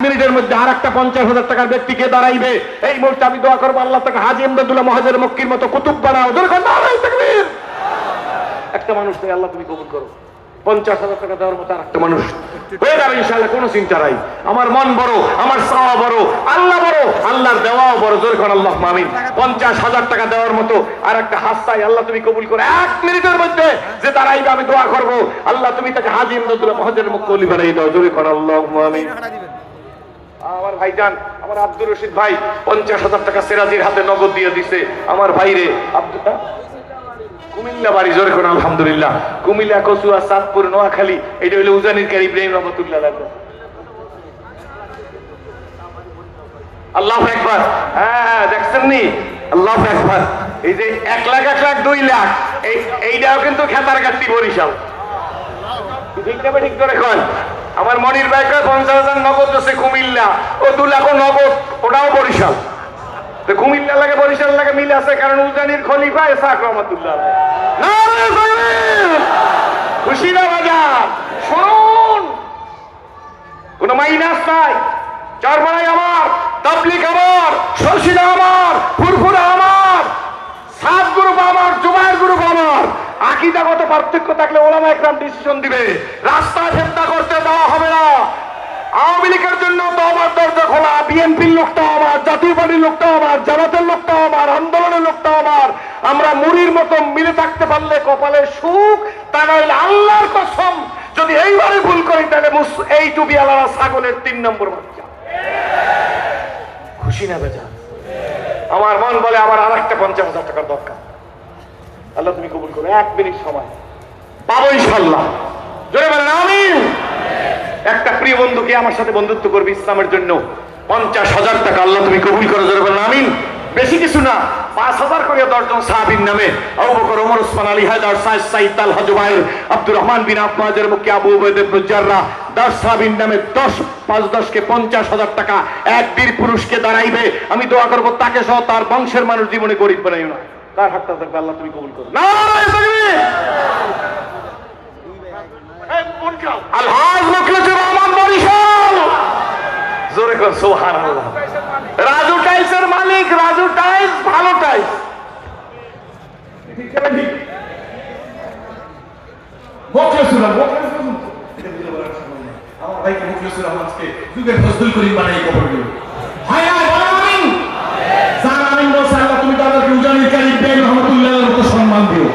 মিনিটের মধ্যে আর একটা 50,000 টাকার ব্যক্তিকে দাঁড়াইবে। এই মুহূর্তে আমি দোয়া করবো আল্লাহ তাকে হাজী ইমদাদুল্লাহ মহাজের মক্কির মতো কুতুব বানাও। একটা মানুষ নেই, আল্লাহ তুমি কবুল করো। 50,000 টাকা দেওয়ার মতো আর একটা মানুষ হয়ে যাবে ইনশাআল্লাহ, কোনো চিন্তা নাই। আমার মন বড়, আমার চাওয়া বড়, আল্লাহ বড়, আল্লাহর দেওয়াও বড়। জোরে কোন আল্লাহুম্মা আমিন। 50,000 টাকা দেওয়ার মতো আর একটা হাত চাই, আল্লাহ তুমি কবুল করো। 1 মিনিটের মধ্যে যে দাঁড়াইবে আমি দোয়া করবো আল্লাহ তুমি তাকে হাজী ইমদাদুল্লাহ মহাজের মক্কি বানাই দাও। জোরে কোন আল্লাহুম্মা আমিন। আমার ভাইজান, আমার আব্দুর রশিদ ভাই 50,000 টাকা সিরাজির হাতে নগদ দিয়ে দিছে। আমার ভাইরে আব্দুল্লাহ কুমিল্লা বাড়ি। জোরে কোন আলহামদুলিল্লাহ। কুমিল্লা, কচুয়া, চাঁদপুর, নোয়াখালী। এটা হলো উজানির কারি ইব্রাহিম রহমাতুল্লাহ আলাইহি। আল্লাহু আকবার। হ্যাঁ দেখছেন নি? আল্লাহু আকবার। এই যে 1 লাখ 1 লাখ 2 লাখ এইটাও কিন্তু খেতার কাটতি বরিশাল। ঠিক না ঠিক করে কোন? আমার মনির ভাই কয় 50,000 নগদ আছে কুমিল্লা, ও 2 লাখ নগদ, ওটাও বরিশাল। তো কুমিল্লা লাগে বরিশাল লাগে মিল আছে, কারণ উজানির খলিফা ইসহাক রহমাতুল্লাহ আলাইহি। নারে তাকবীর! খুশি না বাজার? শুনুন, কোন মাইনাস নাই। চারমাই আমার, তাবলীগ আমার, শর্ষিদা আমার, ফুরফুরা আমার, সাত গ্রুপ আমার, জুবায়ের গ্রুপ আমার। আকীদাগত পার্থক্য থাকলে ওলামা একরাম ডিসিশন দিবে। রাস্তায় ফেতনা করতে দেওয়া হবে না। আওয়ামী লীগের জন্য তো আমার দরজা খোলা, বিএনপির লোকটাও আমার, জাতীয় পার্টির লোকটাও আমার, জামাতের লোকটাও আমার, আন্দোলনের লোকটাও আমার। আমরা মুড়ির মতো মিলে থাকতে পারলে কপালে সুখ, তা নইলে আল্লাহর কসম যদি এইবারে ভুল করি তাহলে এই টুপিওয়ালারা ছাগলের 3 নম্বর বাচ্চা। খুশি না বেজা? আমার মন বলে আমার আর একটা 50,000 টাকার দরকার। আল্লাহ তুমি কবুল করো। 1 মিনিট সময় পাবো ইনশাআল্লাহ। জোরে বলেন আমিন। একটা প্রিয় বন্ধুকে আমার সাথে বন্ধুত্ব করবে ইসলামের জন্য 50,000 টাকা আল্লাহ তুমি কবুল করো। জোরে বলেন আমিন। বেশি কিছু না, 5,000 করে 10 জন সাহাবীর নামে আবু বকর, ওমর, ওসমান, আলী, হায়দার, সাইদ, সাইদ, তালহা, জুবায়ের, আব্দুর রহমান বিন আওফ, মুহাজির মক্কি, আবু উবাইদা ইবনে জাররাহ, 10 সাহাবীর নামে 5 কে 50,000 টাকা এক বীর পুরুষকে দাঁড়াইবে। আমি দোয়া করব তাকে সহ তার বংশের মানুষ জীবনে গরিব বানাইও না। কার হাতটা থাকবে আল্লাহ তুমি কবুল করো। নারে তাকবীর! আলহাজ মুখলেসুর রহমান বরিশাল। জোরে কর সুবহানাল্লাহ। রাজু টাইলসের মালিক, রাজু টাইলস, ভালো টাইলস। ঠিক আছে ঠিক। মুখলেসুর রহমান, আমার ভাইকে মুখলেসুর রহমানকে যুগের ফজলুল করিম বানাই কবর দিও। হায় হায় আমিন। জান আমিন বলছে আল্লাহ তুমি তাদেরকে উজানির কারি ইব্রাহিম রহমাতুল্লাহর মতো সম্মান দিও।